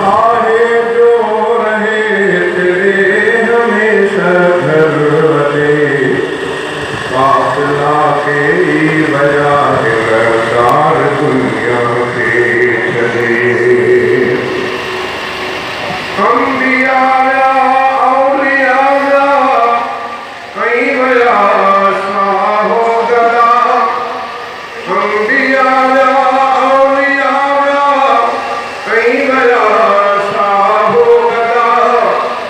आहे जो रहे तेरे हमेशा घरवते काफिला के बजाय रफ्तार दुनिया के चले हम भी आया और आया कहीं बया हो गया हम भी आया और आया कहीं बया हो गया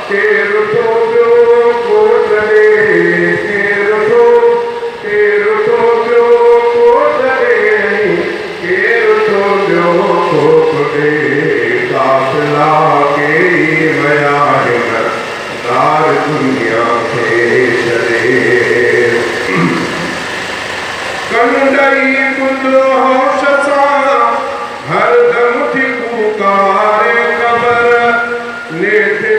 तेर तो जो को चले तेर तो जो को चले तेर तो जो को चले काफिला के बयान दार दुनिया के चले कंडई कुंदो होशसा हर दम थी पुकारे कबर नेते